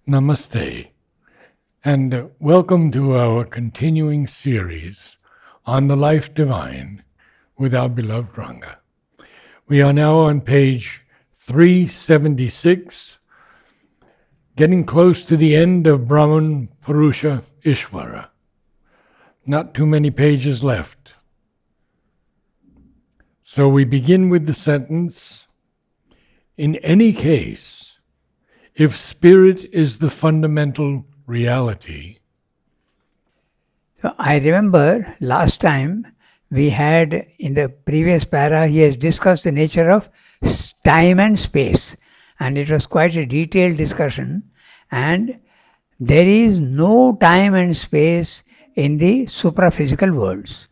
Namaste, and welcome to our continuing series on the life divine with our beloved Ranga. We are now on page 376, getting close to the end of Brahman, Purusha, Ishvara. Not too many pages left. So we begin with the sentence, in any case, if spirit is the fundamental reality. So I remember last time we had in the previous para, he has discussed the nature of time and space, and it was quite a detailed discussion. And there is no time and space in the supraphysical worlds.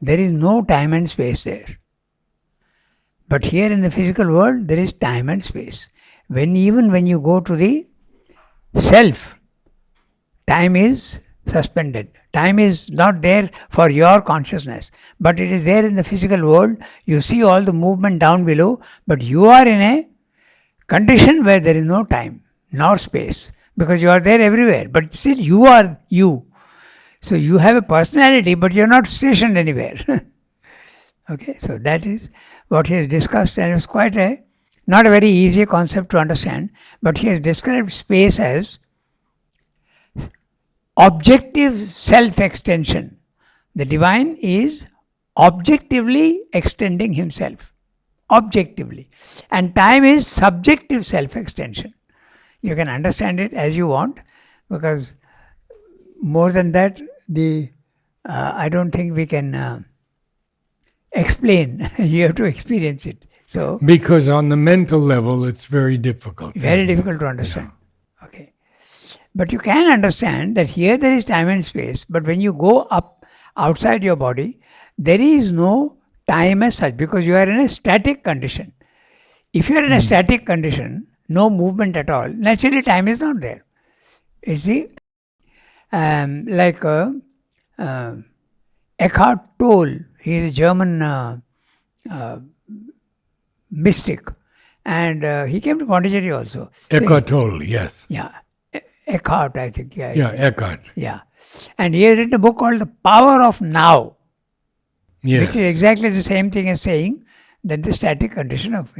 There is no time and space there. But here in the physical world, there is time and space. Even when you go to the self, time is suspended. Time is not there for your consciousness, but it is there in the physical world. You see all the movement down below, but you are in a condition where there is no time nor space, because you are there everywhere, but still you are you. So you have a personality, but you are not stationed anywhere. Okay, so that is what he has discussed, and it's quite not a very easy concept to understand, but he has described space as objective self-extension. The divine is objectively extending himself, objectively. And time is subjective self-extension. You can understand it as you want, because more than that, I don't think we can explain. You have to experience it. So Because on the mental level, it's very difficult. Very difficult to understand. Yeah. Okay. But you can understand that here there is time and space, but when you go up outside your body, there is no time as such, because you are in a static condition. If you are in a static condition, no movement at all, naturally time is not there. You see, like Eckhart Tolle, he is a German mystic, and he came to Pondicherry also. Eckhart Tolle, yes. Yeah, Eckhart, I think. Yeah, Eckhart. Yeah, and he has written a book called The Power of Now, Yes. which is exactly the same thing as saying that the static condition of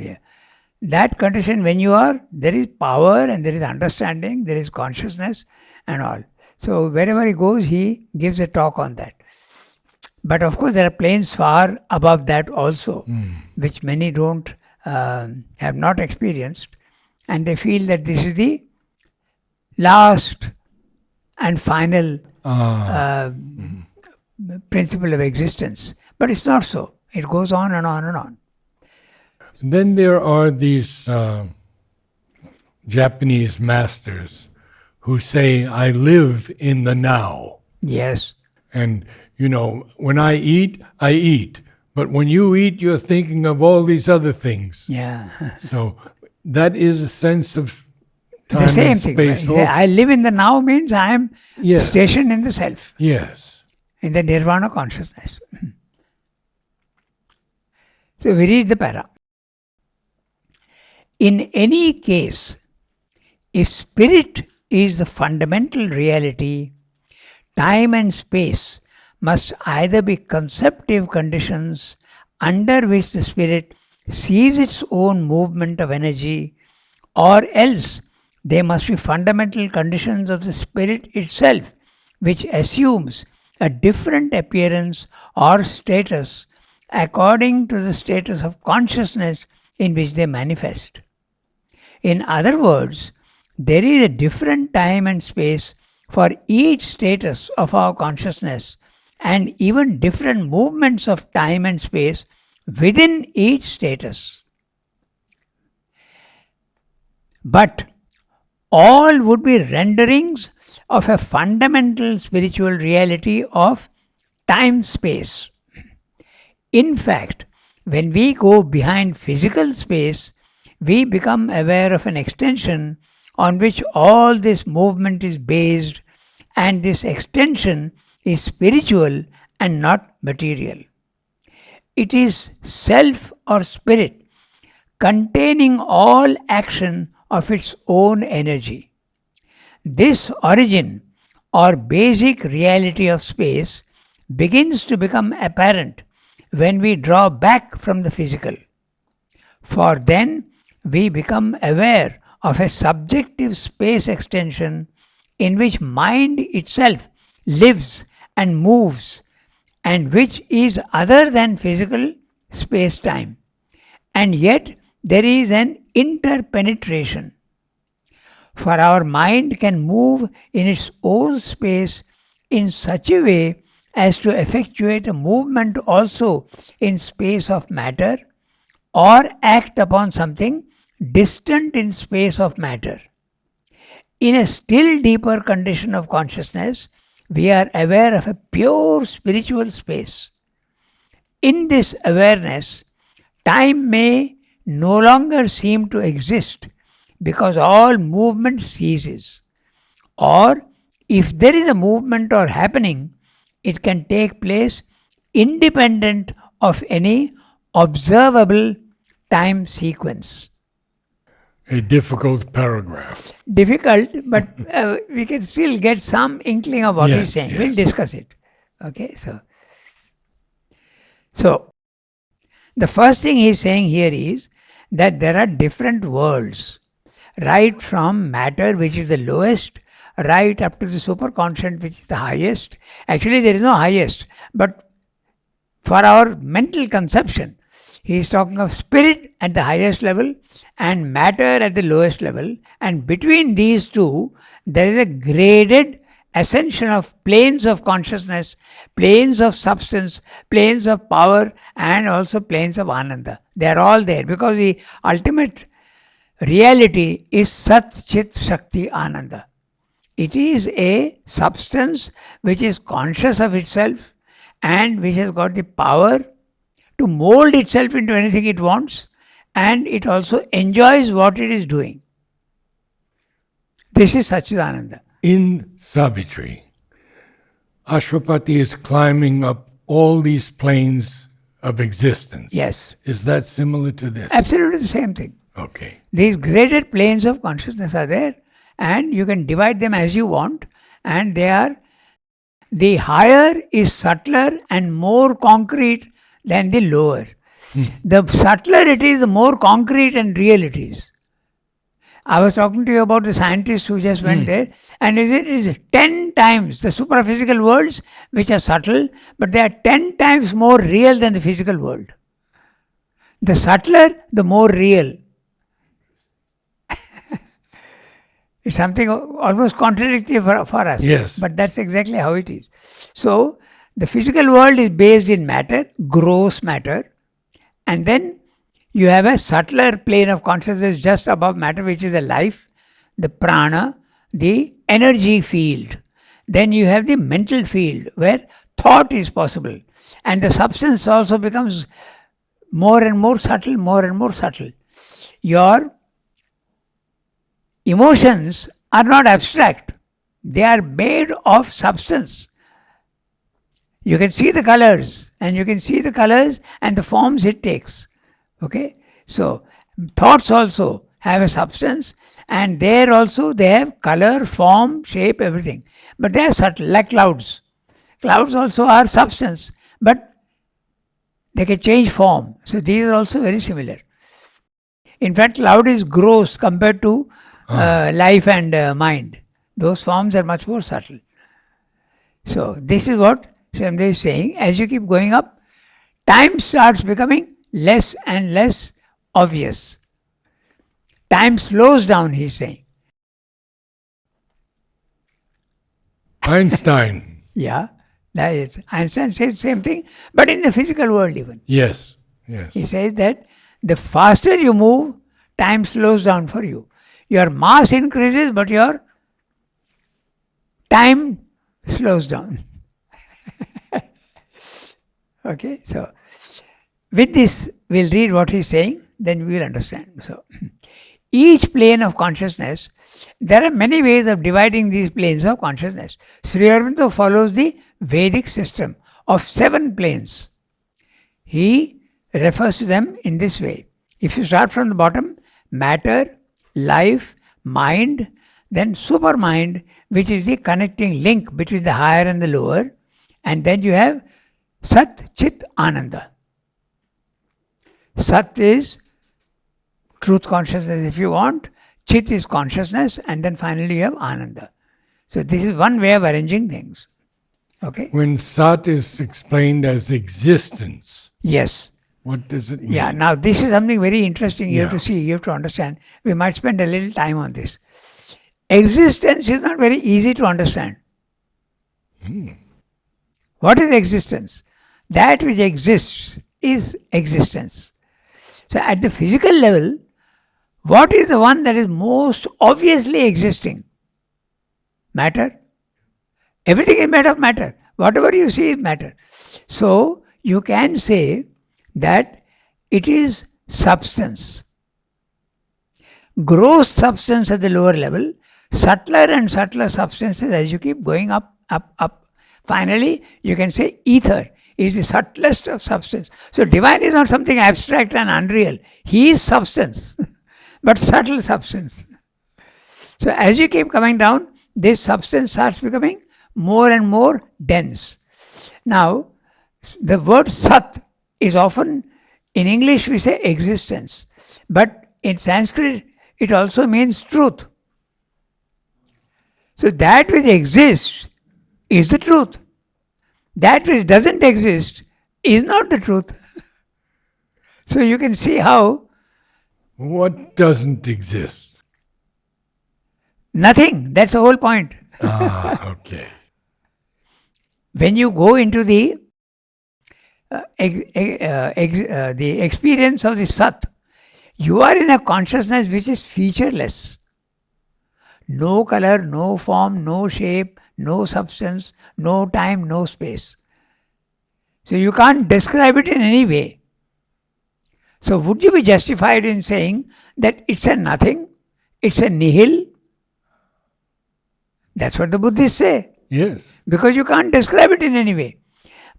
that condition, when you are, there is power and there is understanding, there is consciousness and all. So wherever he goes, he gives a talk on that. But of course, there are planes far above that also, which many don't have not experienced, and they feel that this is the last and final principle of existence. But it's not so. It goes on and on and on. Then there are these Japanese masters who say, I live in the now. Yes. And, when I eat, But when you eat, you're thinking of all these other things. Yeah. So that is a sense of time The same and thing. space also. I live in the now means I am stationed in the self, Yes. in the nirvana consciousness. So we read the para. In any case, if spirit is the fundamental reality, time and space must either be conceptive conditions under which the spirit sees its own movement of energy, or else they must be fundamental conditions of the spirit itself, which assumes a different appearance or status according to the status of consciousness in which they manifest. In other words, there is a different time and space for each status of our consciousness, and even different movements of time and space within each status. But all would be renderings of a fundamental spiritual reality of time-space. In fact, when we go behind physical space, we become aware of an extension on which all this movement is based, and this extension is spiritual and not material. It is self or spirit containing all action of its own energy. This origin or basic reality of space begins to become apparent when we draw back from the physical. For then we become aware of a subjective space extension in which mind itself lives and moves, and which is other than physical space time. And yet there is an interpenetration. For our mind can move in its own space in such a way as to effectuate a movement also in space of matter, or act upon something distant in space of matter. In a still deeper condition of consciousness, we are aware of a pure spiritual space. In this awareness, time may no longer seem to exist because all movement ceases. Or if there is a movement or happening, it can take place independent of any observable time sequence. A difficult paragraph. Difficult, but we can still get some inkling of what he's saying. Yes. We'll discuss it. Okay, so the first thing he's saying here is that there are different worlds, right from matter, which is the lowest, right up to the superconscient, which is the highest. Actually, there is no highest, but for our mental conception, he is talking of spirit at the highest level and matter at the lowest level, and between these two, there is a graded ascension of planes of consciousness, planes of substance, planes of power, and also planes of Ananda. They are all there because the ultimate reality is Sat Chit Shakti Ananda. It is a substance which is conscious of itself and which has got the power to mold itself into anything it wants, and it also enjoys what it is doing. This is Satchidananda. In Savitri, Ashwapati is climbing up all these planes of existence. Yes. Is that similar to this? Absolutely the same thing. Okay. These graded planes of consciousness are there, and you can divide them as you want, and they are, the higher is subtler and more concrete than the lower. The subtler it is, the more concrete and real it is. I was talking to you about the scientists who just went there, and it is 10 times the supraphysical worlds, which are subtle, but they are 10 times more real than the physical world. The subtler, the more real. It's something almost contradictory for us. Yes. But that's exactly how it is. So, the physical world is based in matter, gross matter, and then you have a subtler plane of consciousness just above matter, which is the life, the prana, the energy field. Then you have the mental field where thought is possible. And the substance also becomes more and more subtle, more and more subtle. Your emotions are not abstract. They are made of substance. You can see the colors, and you can see the colors and the forms it takes. Okay? So, thoughts also have a substance, and there also they have color, form, shape, everything. But they are subtle, like clouds. Clouds also are substance, but they can change form. So, these are also very similar. In fact, cloud is gross compared to life and mind. Those forms are much more subtle. So, this is what Shamdev is saying. As you keep going up, time starts becoming less and less obvious. Time slows down, he is saying. Einstein. Yeah, that is. Einstein says the same thing, but in the physical world even. Yes. Yes. He says that the faster you move, time slows down for you. Your mass increases, but your time slows down. Okay, so with this, we'll read what he's saying, then we will understand. So, each plane of consciousness, there are many ways of dividing these planes of consciousness. Sri Aurobindo follows the Vedic system of 7 planes. He refers to them in this way. If you start from the bottom, matter, life, mind, then supermind, which is the connecting link between the higher and the lower, and then you have Sat, Chit, Ananda. Sat is truth consciousness if you want, Chit is consciousness, and then finally you have Ananda. So this is one way of arranging things. Okay? When Sat is explained as existence, Yes. what does it mean? Yeah, now this is something very interesting you have Yeah. to see, you have to understand. We might spend a little time on this. Existence is not very easy to understand. What is existence? That which exists is existence. So at the physical level, what is the one that is most obviously existing? Matter. Everything is made of matter. Whatever you see is matter. So you can say that it is substance. Gross substance at the lower level, subtler and subtler substances as you keep going up, up, up. Finally, you can say ether is the subtlest of substance. So divine is not something abstract and unreal. He is substance, but subtle substance. So as you keep coming down, this substance starts becoming more and more dense. Now, the word Sat is often, in English we say existence, but in Sanskrit it also means truth. So that which exists is the truth. That which doesn't exist is not the truth. So you can see how What doesn't exist? nothing, that's the whole point. Okay. When you go into the experience of the Sat, you are in a consciousness which is featureless. No color, no form, no shape, no substance, no time, no space. So you can't describe it in any way. So would you be justified in saying that it's a nothing, it's a nihil? That's what the Buddhists say. Yes. Because you can't describe it in any way.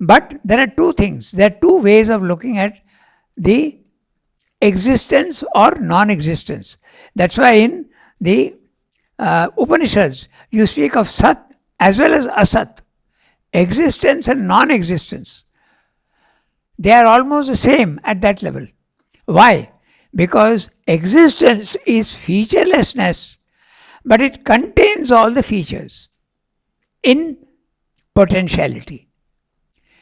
But there are two things, there are two ways of looking at the existence or non-existence. That's why in the Upanishads, you speak of Sat as well as Asat. Existence and non-existence. They are almost the same at that level. Why? Because existence is featurelessness, but it contains all the features in potentiality.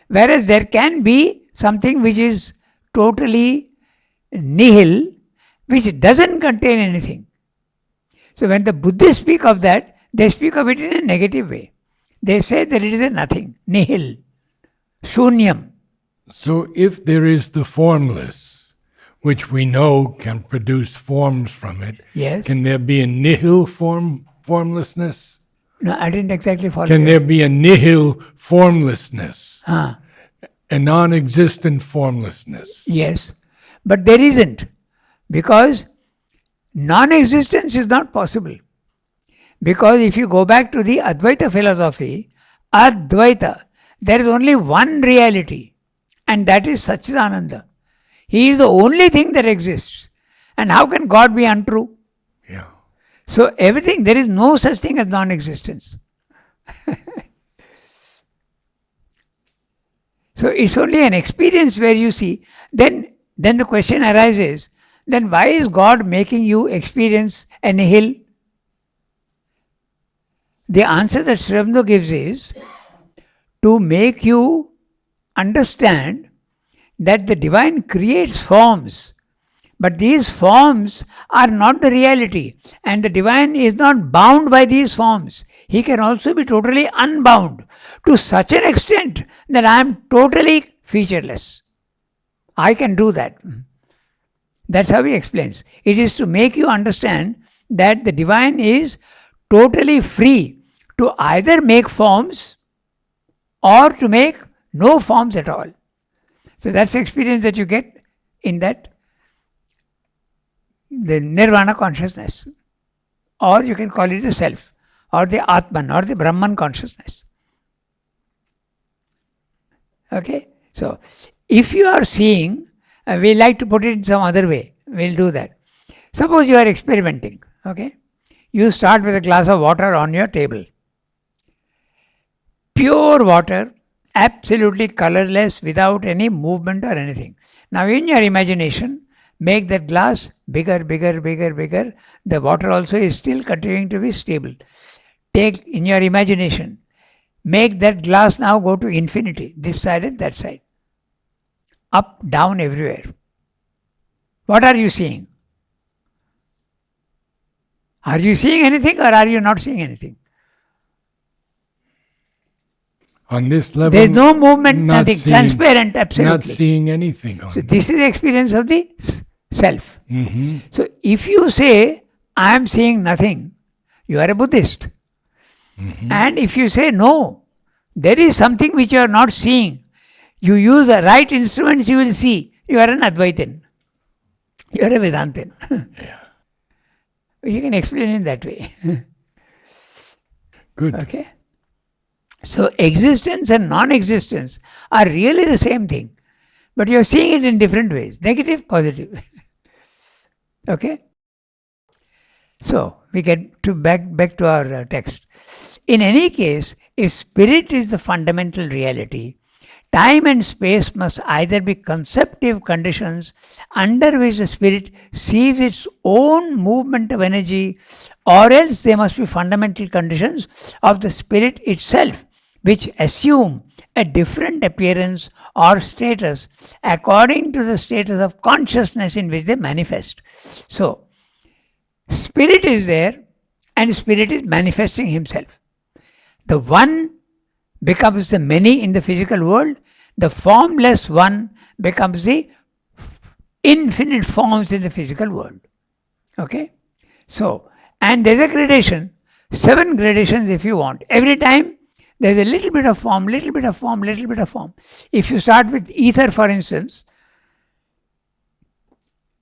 Whereas there can be something which is totally nihil, which doesn't contain anything. So when the Buddhists speak of that, they speak of it in a negative way. They say that it is a nothing, nihil, shunyam. So if there is the formless, which we know can produce forms from it, Yes. can there be a nihil formlessness? No, I didn't exactly follow. Can there be a nihil formlessness? Ah, A non-existent formlessness? yes. But there isn't. Because non-existence is not possible. Because if you go back to the Advaita philosophy, Advaita, there is only one reality, and that is Satchidananda. He is the only thing that exists. And how can God be untrue? Yeah. So everything, there is no such thing as non-existence. So it's only an experience where you see, then the question arises, then why is God making you experience a nihil? The answer that Sri Aurobindo gives is to make you understand that the divine creates forms, but these forms are not the reality, and the divine is not bound by these forms. He can also be totally unbound to such an extent that I am totally featureless. I can do that. That's how he explains. It is to make you understand that the divine is totally free to either make forms or to make no forms at all. So that's the experience that you get in that, the nirvana consciousness, or you can call it the self, or the Atman, or the Brahman consciousness. Okay? So, if you are seeing, we like to put it in some other way, we'll do that. Suppose you are experimenting, okay? You start with a glass of water on your table. Pure water, absolutely colorless, without any movement or anything. Now in your imagination, make that glass bigger, bigger, bigger, bigger. The water also is still continuing to be stable. Take in your imagination, make that glass now go to infinity, this side and that side. Up, down, everywhere. What are you seeing? Are you seeing anything or are you not seeing anything? On this level, there is no movement, not nothing, seeing, transparent, absolutely. Not seeing anything. So this is the experience of the self. Mm-hmm. So if you say, I am seeing nothing, you are a Buddhist. Mm-hmm. And if you say, no, there is something which you are not seeing, you use the right instruments, you will see. You are an Advaitin. You are a Vedantin. Yeah. You can explain it that way. Good. Okay. So existence and non-existence are really the same thing. But you are seeing it in different ways. Negative, positive. Okay. So we get to back to our text. In any case, if spirit is the fundamental reality, time and space must either be conceptive conditions under which the spirit sees its own movement of energy, or else they must be fundamental conditions of the spirit itself, which assume a different appearance or status according to the status of consciousness in which they manifest. So, spirit is there and spirit is manifesting himself. The one becomes the many in the physical world, the formless one becomes the infinite forms in the physical world. Okay? So, and there's a gradation, 7 gradations if you want. Every time there's a little bit of form, little bit of form, little bit of form. If you start with ether, for instance,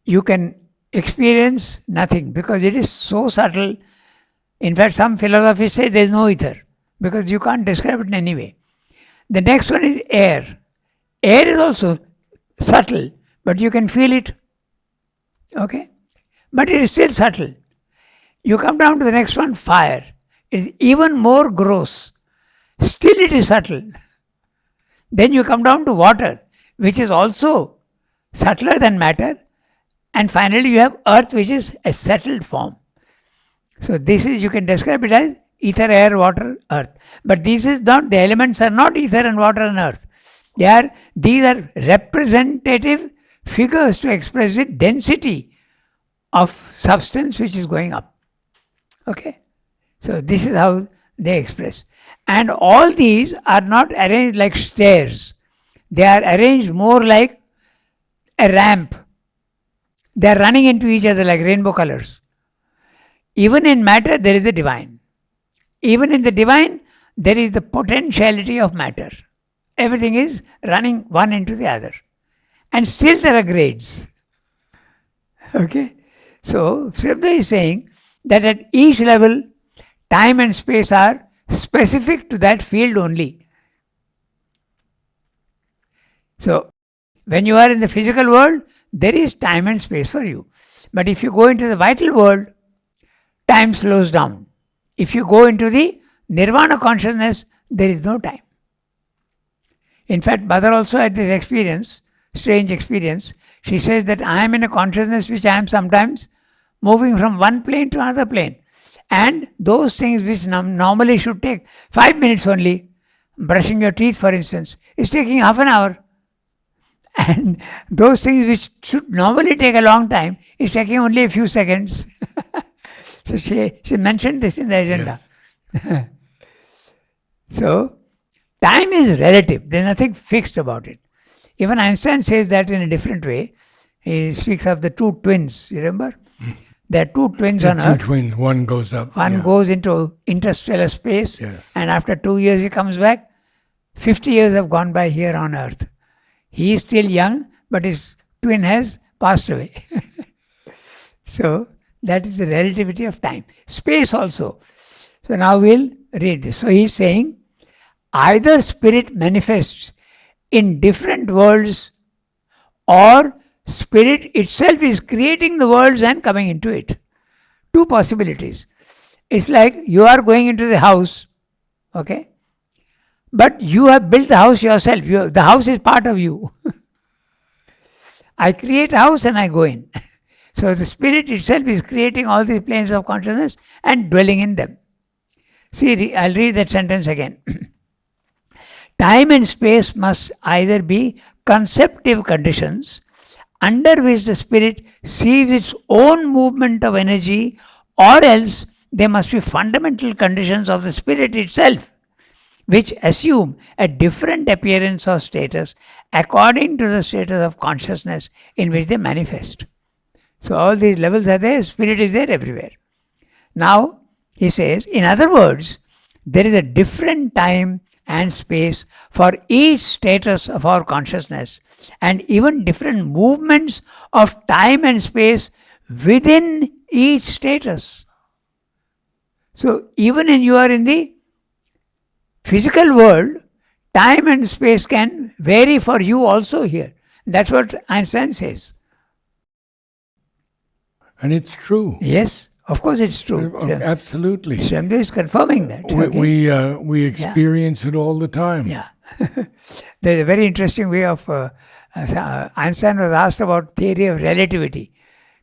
you can experience nothing because it is so subtle. In fact, some philosophers say there is no ether because you can't describe it in any way. The next one is air. Air is also subtle, but you can feel it. Okay? But it is still subtle. You come down to the next one, fire. It is even more gross. Still it is subtle. Then you come down to water, which is also subtler than matter. And finally you have earth, which is a settled form. So this is, you can describe it as ether, air, water, earth. But this is not, the elements are not ether and water and earth. These are representative figures to express the density of substance which is going up. Okay? So this is how they express. And all these are not arranged like stairs. They are arranged more like a ramp. They are running into each other like rainbow colors. Even in matter, there is a divine. Even in the divine, there is the potentiality of matter. Everything is running one into the other. And still there are grades. Okay? So, Srivda is saying that at each level, time and space are specific to that field only. So, when you are in the physical world, there is time and space for you. But if you go into the vital world, time slows down. If you go into the nirvana consciousness, there is no time. In fact, Mother also had this experience, strange experience. She says that I am in a consciousness which I am sometimes moving from one plane to another plane. And those things which normally should take 5 minutes only, brushing your teeth for instance, is taking half an hour. And those things which should normally take a long time is taking only a few seconds. So she mentioned this in the agenda. Yes. So, time is relative. There is nothing fixed about it. Even Einstein says that in a different way. He speaks of the two twins, you remember? There are two twins on Earth. Two twins, one goes up. One goes into interstellar space, yes. And after 2 years he comes back. 50 years have gone by here on Earth. He is still young, but his twin has passed away. So, that is the relativity of time. Space also. So now we'll read this. So he is saying, either spirit manifests in different worlds or Spirit itself is creating the worlds and coming into it. Two possibilities. It's like you are going into the house, okay? But you have built the house yourself. The house is part of you. I create a house and I go in. So the spirit itself is creating all these planes of consciousness and dwelling in them. See, I'll read that sentence again. Time and space must either be conceptive conditions under which the spirit sees its own movement of energy, or else they must be fundamental conditions of the spirit itself, which assume a different appearance or status according to the status of consciousness in which they manifest. So all these levels are there, spirit is there everywhere. Now, he says, in other words, there is a different time and space for each status of our consciousness, and even different movements of time and space within each status. So even when you are in the physical world, time and space can vary for you also here. That's what Einstein says. And it's true. Yes, of course it's true. Absolutely. Shamdra is confirming that. We experience it all the time. Yeah. There's a very interesting way of... Einstein was asked about theory of relativity.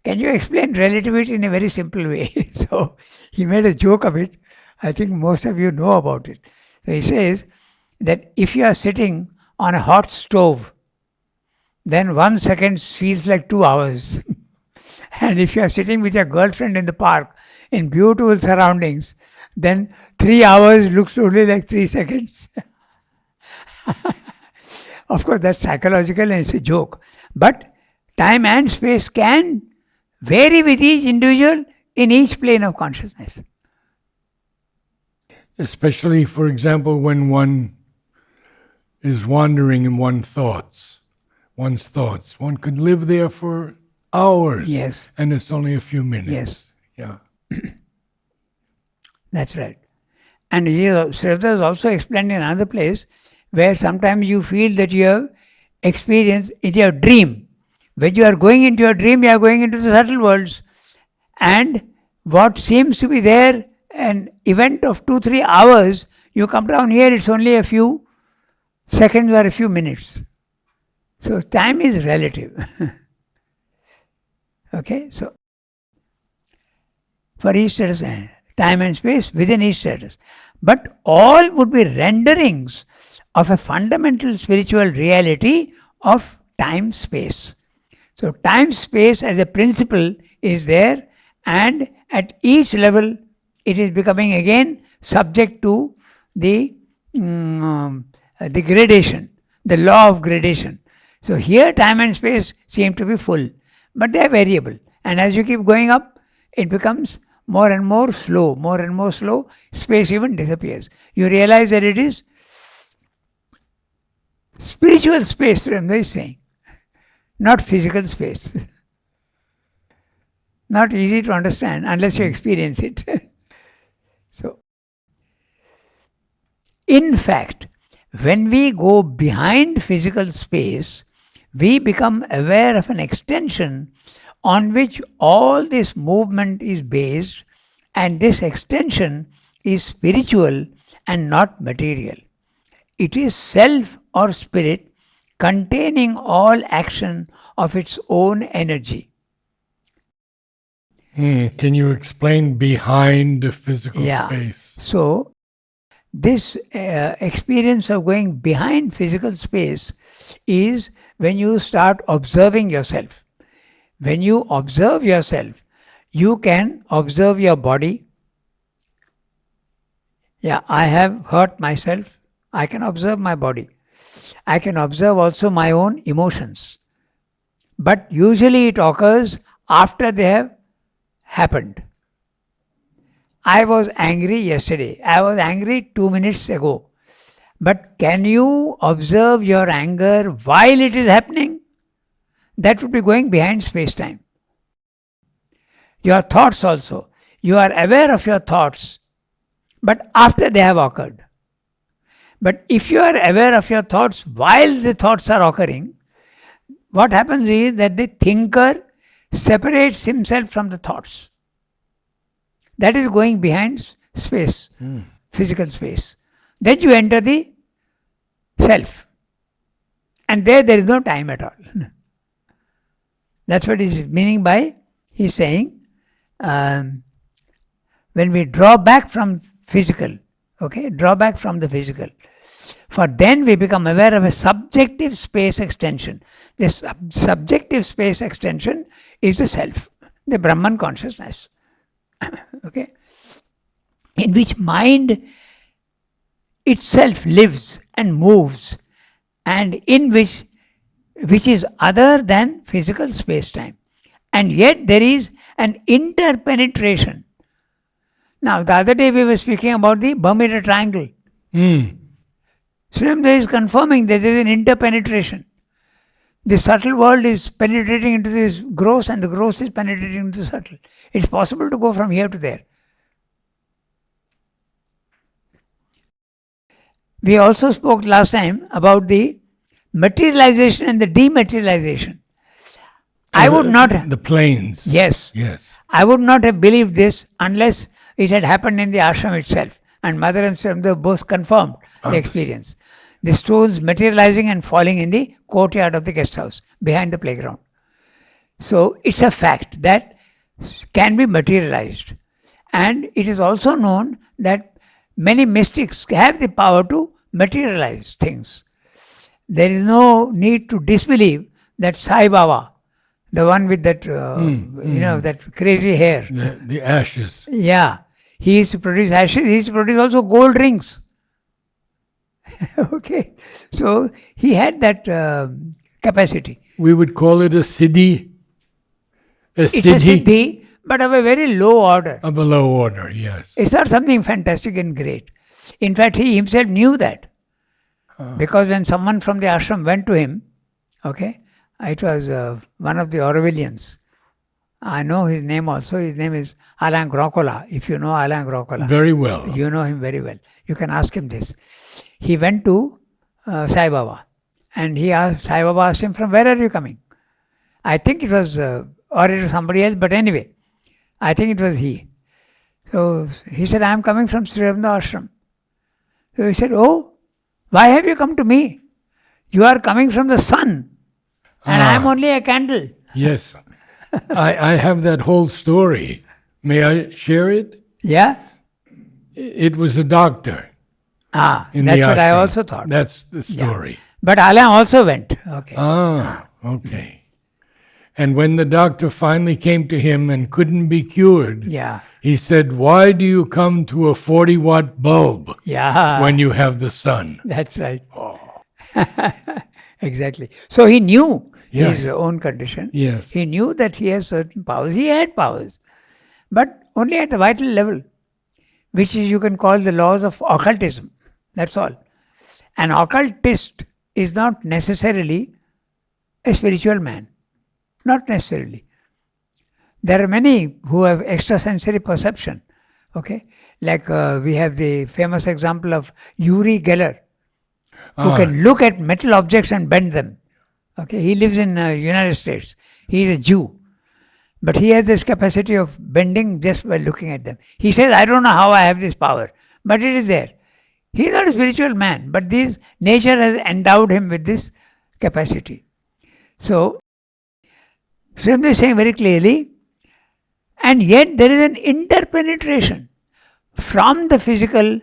Can you explain relativity in a very simple way? So he made a joke of it. I think most of you know about it. So he says that if you are sitting on a hot stove, then 1 second feels like 2 hours. And if you are sitting with your girlfriend in the park in beautiful surroundings, then 3 hours looks only like 3 seconds. Of course, that's psychological and it's a joke. But time and space can vary with each individual in each plane of consciousness. Especially, for example, when one is wandering in one's thoughts. One could live there for hours. Yes. And it's only a few minutes. Yes. Yeah. That's right. And here, Sridhar is also explained in another place where sometimes you feel that you have experienced in your dream. When you are going into your dream, you are going into the subtle worlds. And what seems to be there, an event of 2-3 hours, you come down here, it's only a few seconds or a few minutes. So time is relative. Okay, so for each status, time and space within each status. But all would be renderings of a fundamental spiritual reality of time-space. So time-space as a principle is there, and at each level it is becoming again subject to the gradation, the law of gradation. So here time and space seem to be full, but they are variable. And as you keep going up, it becomes more and more slow, space even disappears. You realize that it is spiritual space, Ranganath is saying, not physical space. Not easy to understand unless you experience it. So, in fact, when we go behind physical space, we become aware of an extension on which all this movement is based, and this extension is spiritual and not material. It is self or spirit containing all action of its own energy. Can you explain behind the physical space? So, this experience of going behind physical space is when you start observing yourself. When you observe yourself, you can observe your body. Yeah, I have hurt myself. I can observe my body. I can observe also my own emotions. But usually it occurs after they have happened. I was angry yesterday. I was angry 2 minutes ago. But can you observe your anger while it is happening? That would be going behind space-time. Your thoughts also. You are aware of your thoughts, but after they have occurred. But if you are aware of your thoughts while the thoughts are occurring, what happens is that the thinker separates himself from the thoughts. That is going behind space, physical space. Then you enter the self. And there is no time at all. That's what he's meaning by, he's saying, when we draw back from physical, draw back from the physical, for then we become aware of a subjective space extension. This subjective space extension is the self, the Brahman consciousness, in which mind itself lives and moves, and in which is other than physical space-time. And yet there is an interpenetration. Now, the other day we were speaking about the Bermuda Triangle. Srimdev is confirming that there is an interpenetration. The subtle world is penetrating into this gross, and the gross is penetrating into the subtle. It's possible to go from here to there. We also spoke last time about the materialization and the dematerialization. I would not... The planes. Yes. I would not have believed this unless it had happened in the ashram itself. And Mother and Srimdev both confirmed the experience. The stones materializing and falling in the courtyard of the guest house behind the playground. So it's a fact that can be materialized. And it is also known that many mystics have the power to materialize things. There is no need to disbelieve that Sai Baba, the one with that, that crazy hair. The ashes. Yeah. He used to produce ashes. He used to produce also gold rings. So he had that capacity. We would call it a siddhi. It's a siddhi, but of a very low order. Of a low order, yes. It's not something fantastic and great. In fact, he himself knew that. Because when someone from the ashram went to him, it was one of the Aurovilians. I know his name also. His name is Alain Grocola. If you know Alain Grocola. Very well. You know him very well. You can ask him this. He went to Sai Baba. And Sai Baba asked him, from where are you coming? I think it was, or it was somebody else, but anyway, I think it was he. So he said, I am coming from Sri Aurobindo ashram. So he said, oh, why have you come to me? You are coming from the sun. And I am only a candle. Yes. I have that whole story. May I share it? Yeah. It was a doctor. That's what I also thought. That's the story. Yeah. But Alain also went. Okay. And when the doctor finally came to him and couldn't be cured, he said, why do you come to a 40-watt bulb when you have the sun? That's right. Exactly. So he knew his own condition. Yes. He knew that he has certain powers. He had powers. But only at the vital level, which you can call the laws of occultism. That's all. An occultist is not necessarily a spiritual man. Not necessarily. There are many who have extrasensory perception. Like we have the famous example of Uri Geller, who can look at metal objects and bend them. He lives in United States. He is a Jew. But he has this capacity of bending just by looking at them. He says, I don't know how I have this power, but it is there. He is not a spiritual man, but nature has endowed him with this capacity. So, Srimdev is saying very clearly, and yet there is an interpenetration. From the physical,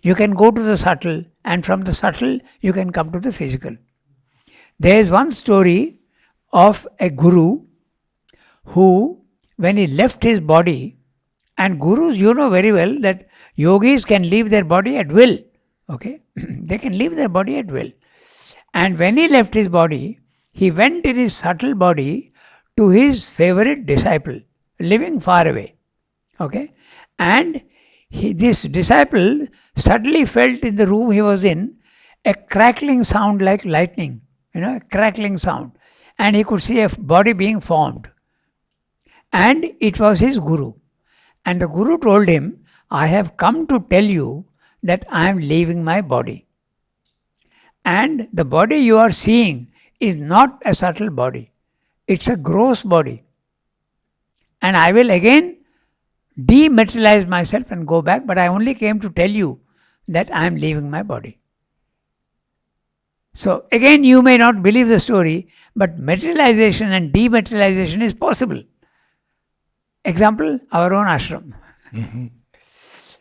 you can go to the subtle, and from the subtle, you can come to the physical. There is one story of a guru who, when he left his body, and gurus, you know very well that yogis can leave their body at will. They can leave their body at will. And when he left his body, he went in his subtle body to his favorite disciple, living far away. And this disciple suddenly felt in the room he was in a crackling sound like lightning, a crackling sound. And he could see a body being formed. And it was his guru. And the guru told him, I have come to tell you that I am leaving my body. And the body you are seeing is not a subtle body. It's a gross body. And I will again dematerialize myself and go back, but I only came to tell you that I am leaving my body. So again, you may not believe the story, but materialization and dematerialization is possible. Example, our own ashram. Mm-hmm.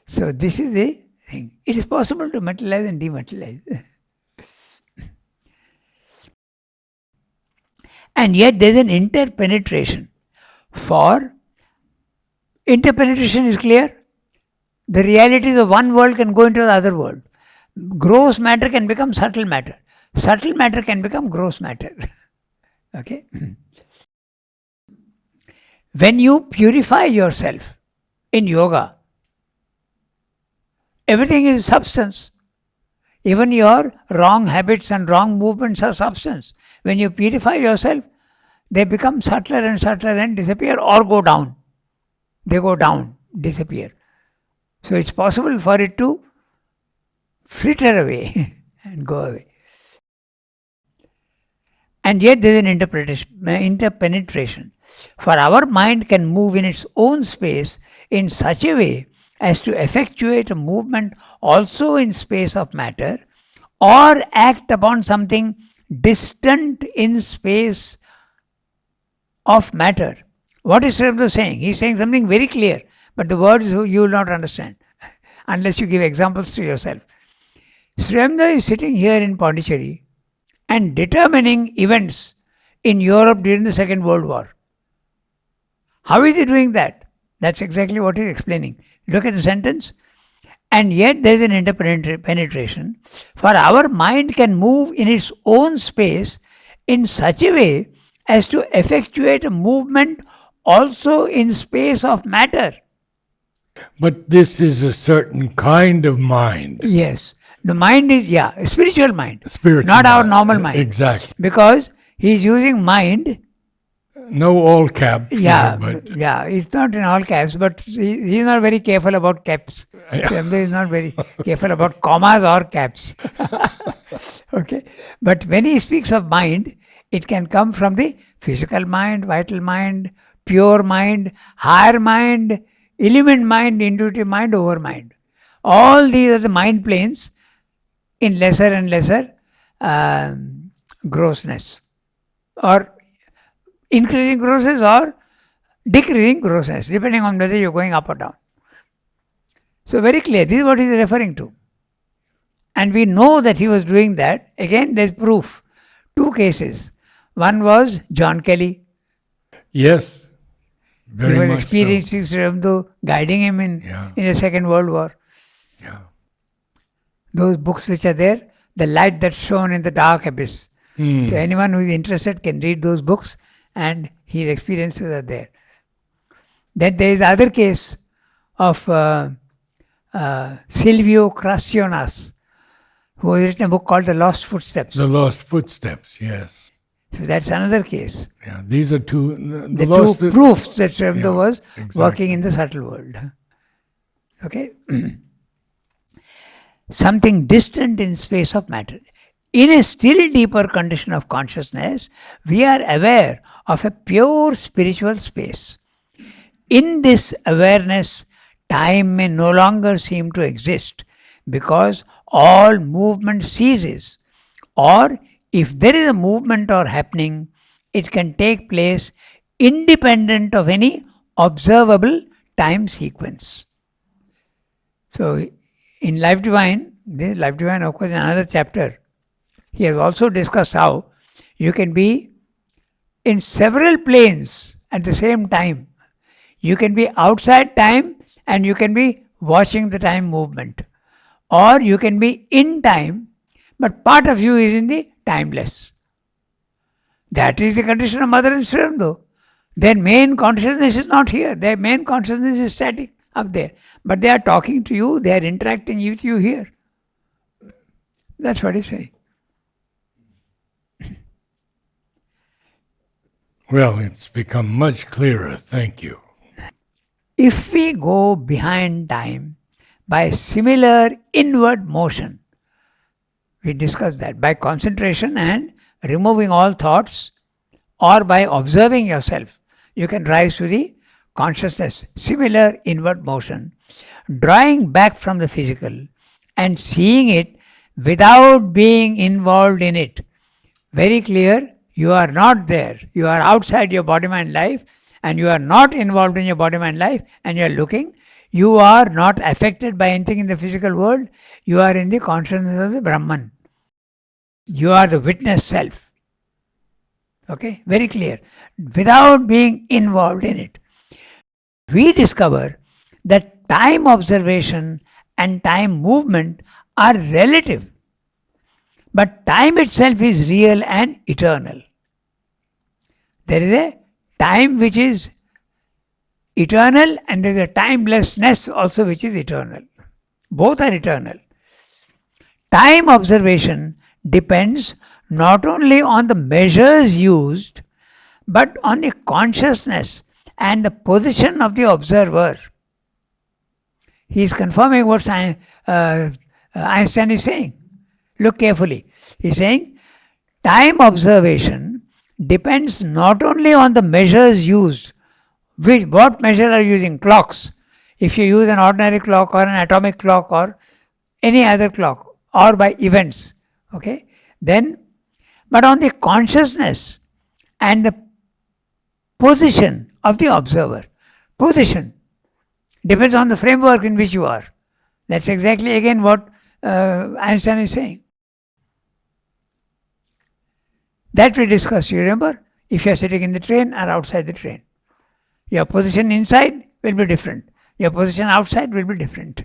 So this is the thing. It is possible to materialize and dematerialize. And yet there is an interpenetration. For interpenetration is clear. The realities of one world can go into the other world. Gross matter can become subtle matter. Subtle matter can become gross matter. Okay? When you purify yourself in yoga, everything is substance. Even your wrong habits and wrong movements are substance. When you purify yourself, they become subtler and disappear or go down. They go down, disappear. So it's possible for it to fritter away and go away. And yet there is an interpenetration. For our mind can move in its own space in such a way as to effectuate a movement also in space of matter, or act upon something distant in space of matter. What is Sri Aurobindo saying? He is saying something very clear, but the words you will not understand unless you give examples to yourself. Sri Aurobindo is sitting here in Pondicherry and determining events in Europe during the Second World War. How is he doing that? That's exactly what he is explaining. Look at the sentence. And yet there is an interpenetration. For our mind can move in its own space in such a way as to effectuate a movement also in space of matter. But this is a certain kind of mind. Yes. The mind is, a spiritual mind. Spiritual not mind. Our normal mind. Exactly. Because he is using mind. No all caps. It's not in all caps, but he is not very careful about caps. He is not very careful about commas or caps. Okay. But when he speaks of mind, it can come from the physical mind, vital mind, pure mind, higher mind, element mind, intuitive mind, over mind. All these are the mind planes in lesser and lesser grossness, or increasing grossness or decreasing grossness, depending on whether you're going up or down. So very clear, this is what he is referring to. And we know that he was doing that. Again, there's proof. Two cases. One was John Kelly. Yes. Very he was much experiencing Sri Aurobindo guiding him in the Second World War. Yeah. Those books which are there, The Light That Shone in the Dark Abyss. So anyone who is interested can read those books, and his experiences are there. Then there is other case of Silvio Crasionas, who has written a book called The Lost Footsteps. The Lost Footsteps, yes. So that's another case. Yeah, these are two. The two proofs that Sri Aurobindo was working in the subtle world. Okay? Something distant in space of matter. In a still deeper condition of consciousness, we are aware of a pure spiritual space. In this awareness, time may no longer seem to exist because all movement ceases. Or if there is a movement or happening, it can take place independent of any observable time sequence. So, in Life Divine, of course, in another chapter, he has also discussed how you can be in several planes at the same time. You can be outside time and you can be watching the time movement. Or you can be in time, but part of you is in the timeless. That is the condition of Mother and Sri Aurobindo. Their main consciousness is not here. Their main consciousness is static up there. But they are talking to you, they are interacting with you here. That's what he's saying. Well, it's become much clearer. Thank you. If we go behind time by similar inward motion, we discussed that, by concentration and removing all thoughts, or by observing yourself, you can rise to the consciousness. Similar inward motion, drawing back from the physical and seeing it without being involved in it. Very clear, you are not there. You are outside your body mind life, and you are not involved in your body mind life, and you are looking. You are not affected by anything in the physical world. You are in the consciousness of the Brahman. You are the witness self. Okay, very clear. Without being involved in it. We discover that time observation and time movement are relative. But time itself is real and eternal. There is a time which is eternal, and there is a timelessness also which is eternal. Both are eternal. Time observation depends not only on the measures used, but on the consciousness and the position of the observer. He is confirming what Einstein is saying. Look carefully. He is saying time observation depends not only on the measures used. What measure are you using? Clocks. If you use an ordinary clock or an atomic clock or any other clock, or by events, okay, then, but on the consciousness and the position of the observer. Position depends on the framework in which you are. That's exactly again what Einstein is saying. That we discussed, you remember? If you are sitting in the train or outside the train. Your position inside will be different. Your position outside will be different.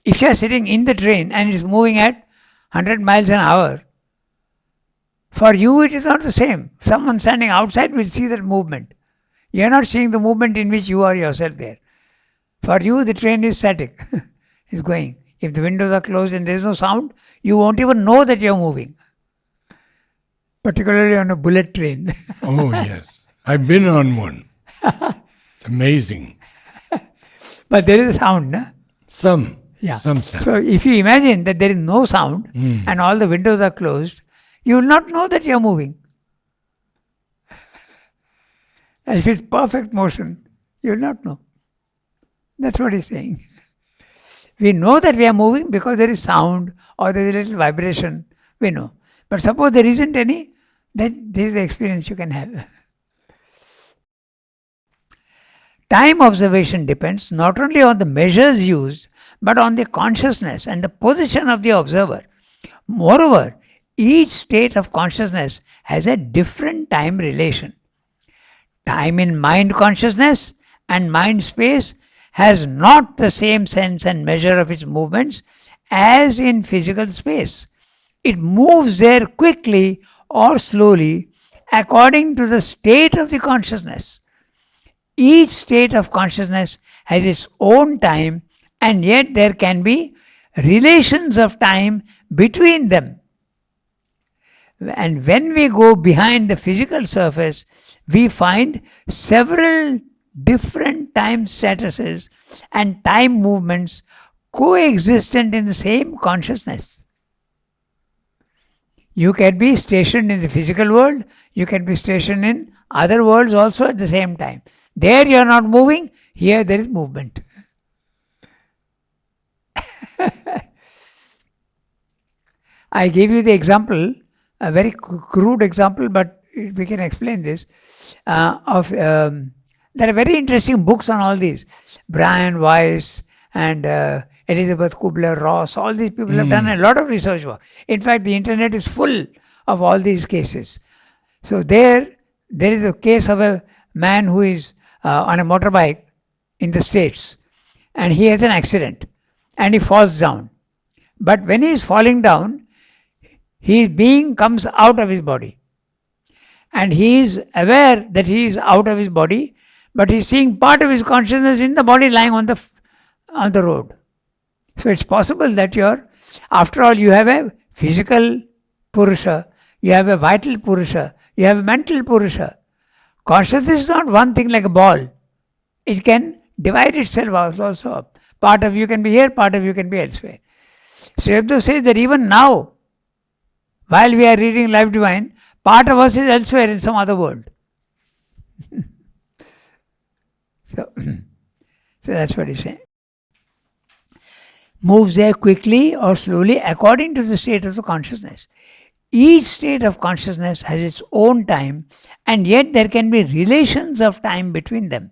If you are sitting in the train and it is moving at 100 miles an hour, for you it is not the same. Someone standing outside will see that movement. You are not seeing the movement in which you are yourself there. For you the train is static. It's going. If the windows are closed and there is no sound, you won't even know that you are moving. Particularly on a bullet train. Oh, yes. I've been on one. It's amazing. But there is a sound, no? Some sound. So if you imagine that there is no sound and all the windows are closed, you will not know that you are moving. And if it's perfect motion, you will not know. That's what he's saying. We know that we are moving because there is sound or there is a little vibration. We know. But suppose there isn't any, then this is the experience you can have. Time observation depends not only on the measures used, but on the consciousness and the position of the observer. Moreover, each state of consciousness has a different time relation. Time in mind consciousness and mind space has not the same sense and measure of its movements as in physical space. It moves there quickly or slowly according to the state of the consciousness. Each state of consciousness has its own time, and yet there can be relations of time between them. And when we go behind the physical surface, we find several different time statuses and time movements coexistent in the same consciousness. You can be stationed in the physical world, you can be stationed in other worlds also at the same time. There you are not moving, here there is movement. I gave you the example, a very crude example, but we can explain this. There are very interesting books on all these. Brian Weiss and Elizabeth Kubler-Ross, all these people have done a lot of research work. In fact, the internet is full of all these cases. So there is a case of a man who is on a motorbike in the States, and he has an accident and he falls down. But when he is falling down, his being comes out of his body. And he is aware that he is out of his body, but he is seeing part of his consciousness in the body lying on the road. So it's possible that after all, you have a physical Purusha, you have a vital Purusha, you have a mental Purusha. Consciousness is not one thing like a ball. It can divide itself also up. Part of you can be here, part of you can be elsewhere. Sri Aurobindo says that even now, While we are reading Life Divine, part of us is elsewhere in some other world. So, so that's what he's saying. Moves there quickly or slowly according to the state of the consciousness. Each state of consciousness has its own time, and yet there can be relations of time between them.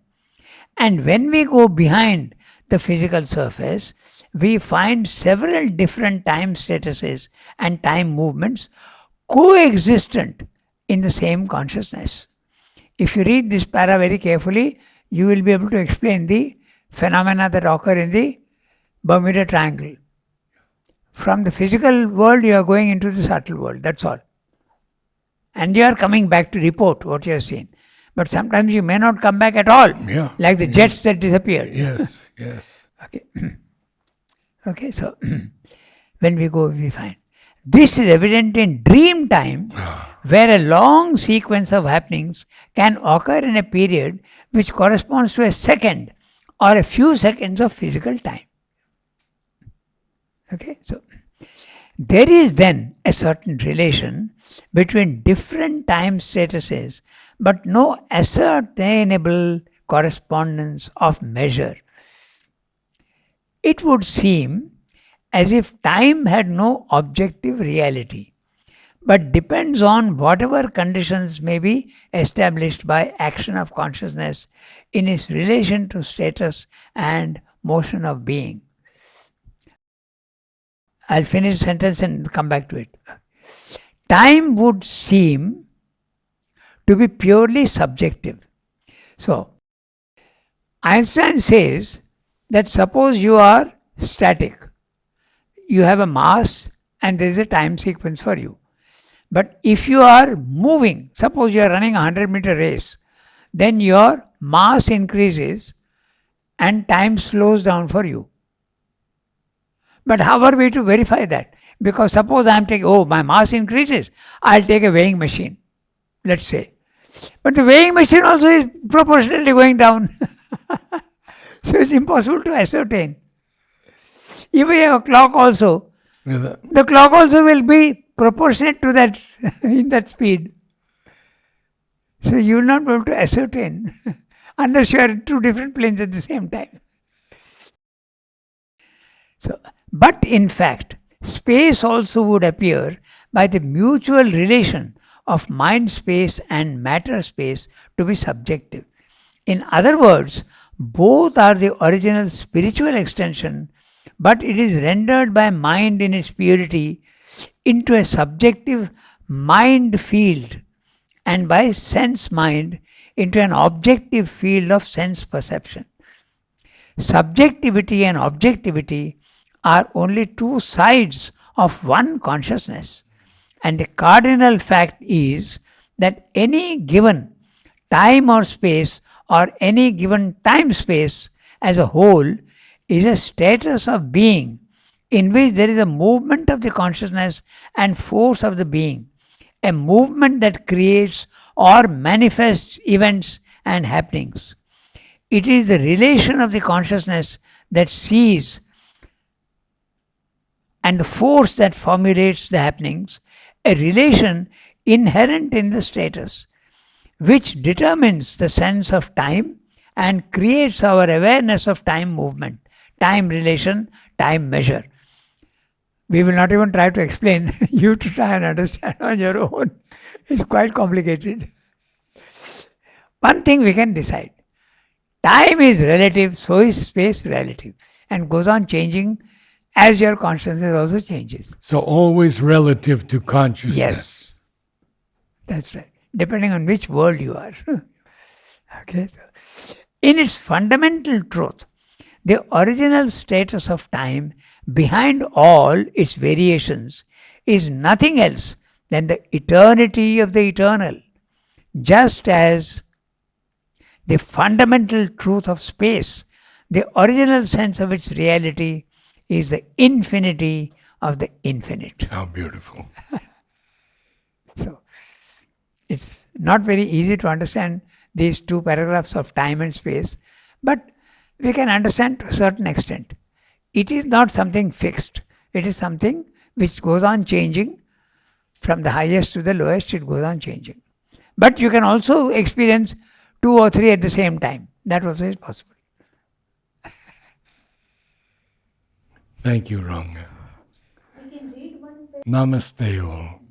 And when we go behind the physical surface, we find several different time statuses and time movements coexistent in the same consciousness. If you read this para very carefully, you will be able to explain the phenomena that occur in the Bermuda Triangle. From the physical world, you are going into the subtle world, that's all. And you are coming back to report what you have seen. But sometimes you may not come back at all, like the jets that disappeared. Yes, yes. Okay. Okay, so when we go, we find. This is evident in dream time, where a long sequence of happenings can occur in a period which corresponds to a second or a few seconds of physical time. Okay, so there is then a certain relation between different time statuses, but no ascertainable correspondence of measure. It would seem as if time had no objective reality, but depends on whatever conditions may be established by action of consciousness in its relation to status and motion of being. I'll finish the sentence and come back to it. Time would seem to be purely subjective. So, Einstein says that suppose you are static, you have a mass and there is a time sequence for you. But if you are moving, suppose you are running a 100-meter race, then your mass increases and time slows down for you. But how are we to verify that? Because suppose I am taking, my mass increases, I'll take a weighing machine, let's say. But the weighing machine also is proportionally going down. So it's impossible to ascertain. If we have a clock also, the clock also will be proportionate to that, in that speed. So you will not be able to ascertain unless you are in two different planes at the same time. So, but in fact, space also would appear by the mutual relation of mind space and matter space to be subjective. In other words, both are the original spiritual extension, but it is rendered by mind in its purity into a subjective mind field, and by sense mind into an objective field of sense perception. Subjectivity and objectivity are only two sides of one consciousness, and the cardinal fact is that any given time or space, or any given time space as a whole, is a status of being in which there is a movement of the consciousness and force of the being, a movement that creates or manifests events and happenings. It is the relation of the consciousness that sees and the force that formulates the happenings, a relation inherent in the status, which determines the sense of time and creates our awareness of time movement, time relation, time measure. We will not even try to explain. You to try and understand on your own. It's quite complicated. One thing we can decide. Time is relative, so is space relative, and goes on changing as your consciousness also changes. So always relative to consciousness. Yes. That's right. Depending on which world you are. Okay. So, in its fundamental truth, the original status of time behind all its variations is nothing else than the eternity of the eternal, just as the fundamental truth of space, the original sense of its reality, is the infinity of the infinite. How beautiful. So, it's not very easy to understand these two paragraphs of time and space, but we can understand to a certain extent. It is not something fixed. It is something which goes on changing From the highest to the lowest, it goes on changing. But you can also experience 2 or 3 at the same time. That also is possible. Thank you, Ranga. Namaste all.